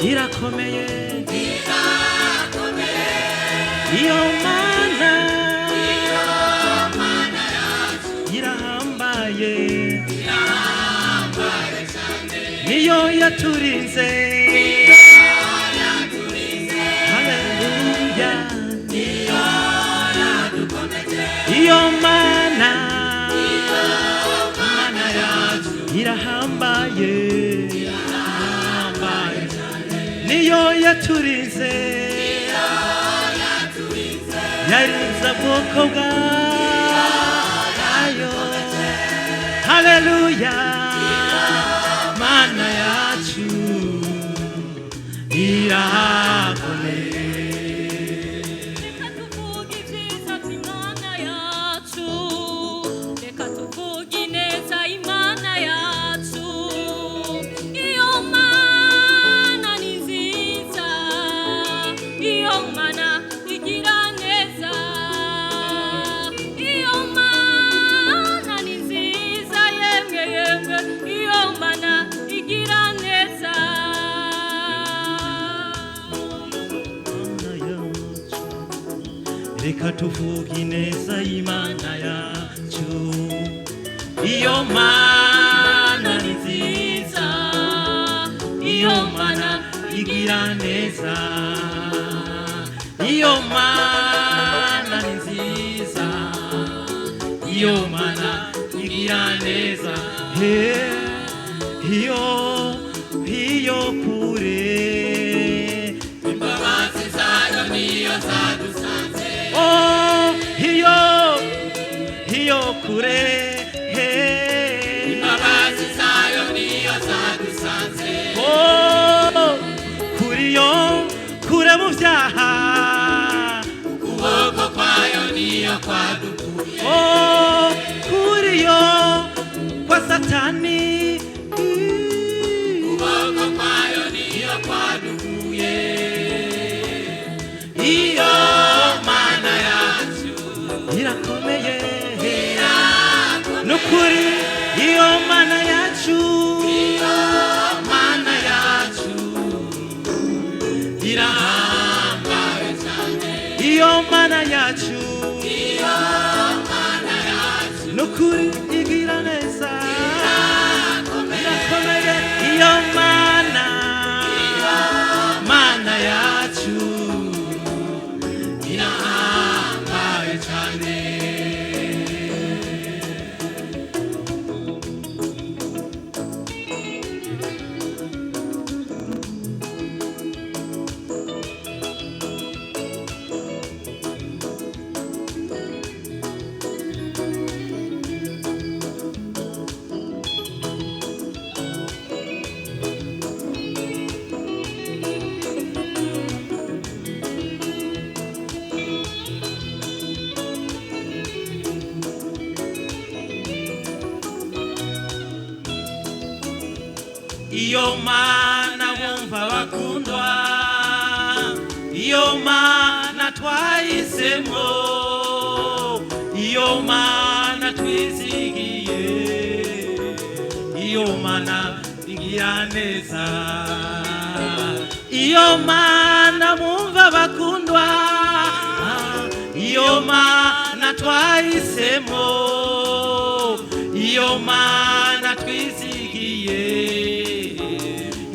irakomeye iyo mana irahambaye niyo yaturinze haleluya niyo yadukomeje iyo mana yacu irahambaye niyo yaturinze yarinze ubwoko bwayo haleluya mana yacu irakomeye reka tuvuge ibyiza by'Imana yacu reka tuvuge ineza y'Imana yacu iyo mana ni nziza iyo mana igira neza iyo mana ni nziza yemwe iyo mana igira neza reka tuvuge ineza y'Imana yacu iyo mana ni nziza iyo mana igira neza iyo mana ni nziza iyo mana igira neza iyo kure imbabazi zayo niyo zadusanze iyo kure imbabazi zayo niyo zadusanze kuriyo kure mu byaha ukuboko kwayo niyo kwadukuye kuriyo kwa satani ukuboko kwayo niyo kwadukuye iyo mana yacu irakomeye nukuri iyo mana yacu irahambaye cyane iyo mana yacu nukuri igira neza irakomeye iyo mana yacu irahambaye cyane iyo mana wumva bakundwa iyo mana twahisemo iyo mana twizigiye iyo mana igira neza iyo mana wumva bakundwa iyo mana twahisemo iyo mana twizigiye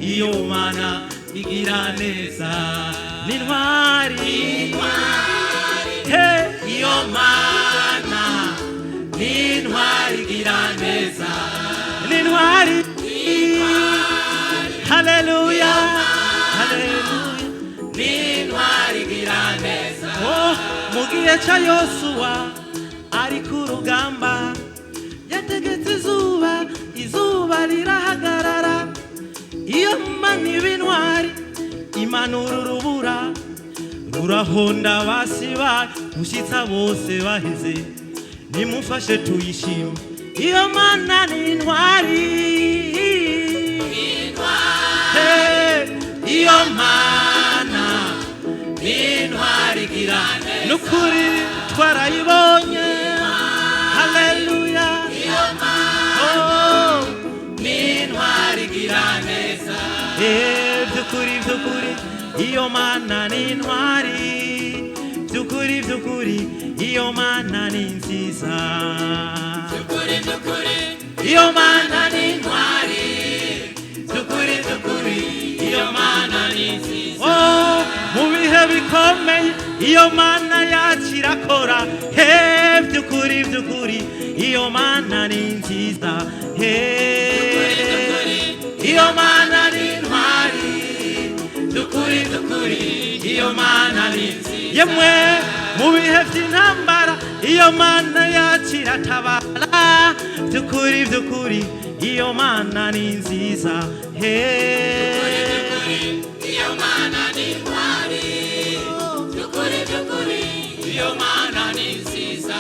iyo mana igira neza n'intwari iyo mana n'intwari igira neza n'intwari haleluya haleluya n'intwari igira neza mu gihe cya Yosuwa ari ku rugamba yategetse izuba rirahagarara iyo mana iba intwari imanura urubura rurahonda basiba gushyitsa bose baheze nimufashe tuyishime iyo mana ni intwari iyo mana ni intwari igira nukuri twarayibonye haleluya ni intwari igira neza by'ukuri by'ukuri iyo mana ni intwari by'ukuri by'ukuri iyo mana ni nziza by'ukuri by'ukuri iyo mana ni intwari by'ukuri by'ukuri iyo mana ni nziza oh mu bihe bikomeye iyo mana yacu irakora he by'ukuri by'ukuri iyo mana ni nziza he iyo mana ni intwari by'ukuri by'ukuri iyo mana ni nziza yemwe mu bihe by'intambara iyo mana yacu iratabara by'ukuri by'ukuri iyo mana ni nziza he iyo mana ni intwari by'ukuri by'ukuri iyo mana ni nziza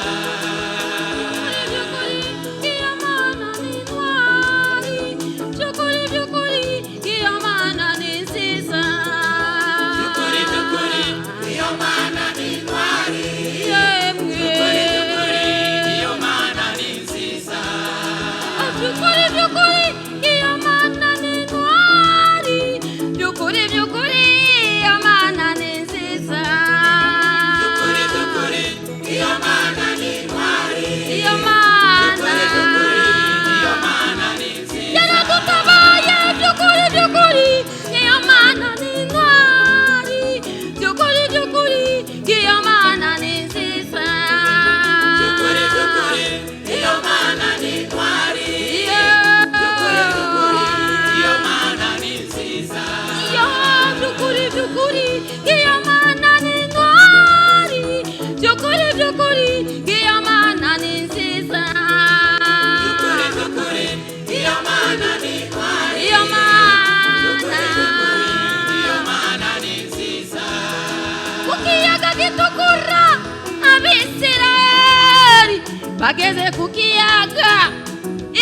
bageze ku kiyaga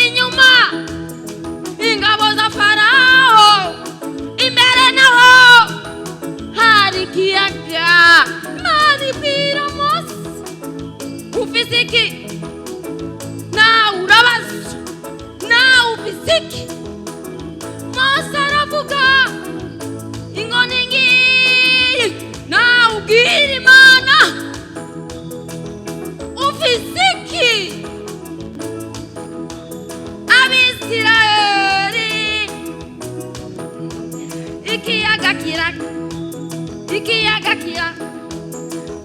inyuma ingabo za Farawo imbere naho hari ikiyaga Imana ibwira Mose ufise iki nawe urabaza nawe ufise iki Mose aravuga inkoni ngiyi nawe ubwira Imana ufise ikiyaga kira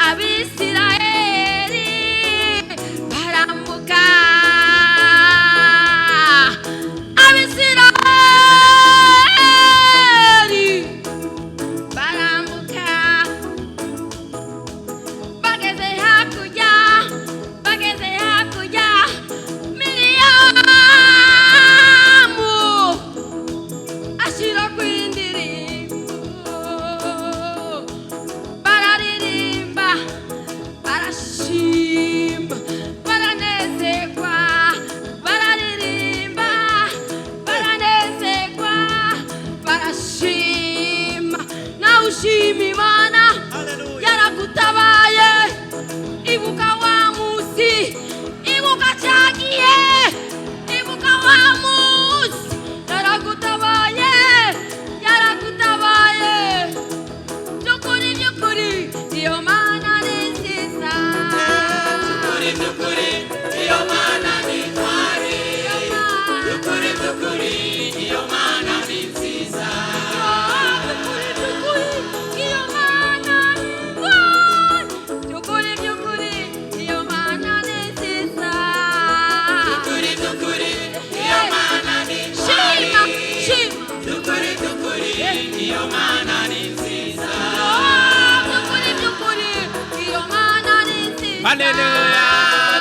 Abisirayeli barambuka Abisirayeli barambuka bageze hakurya Miriyamu ashira kwindirimbo bararirimba barashimba baranezerwa bararirimba baranezerwa barashima nawe ushima Imana yaragutabaye ibuka wa musi ibuka cyagiye ibuka wa musi yaragutabaye by'ukuri by'ukuri iyo mana ni nziza by'ukuri by'ukuri iyo mana ni intwari by'ukuri by'ukuri iyo mana ni nziza by'ukuri by'ukuri iyo mana ni intwari by'ukuri by'ukuri iyo mana ni nziza by'ukuri by'ukuri iyo mana ni intwari shima by'ukuri by'ukuri iyo mana ni nziza by'ukuri by'ukuri iyo mana ni nziza haleluya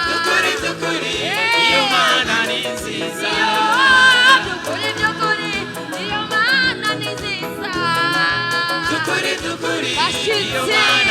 by'ukuri by'ukuri iyo mana ni nziza by'ukuri by'ukuri iyo mana ni nziza by'ukuri by'ukuri iyo mana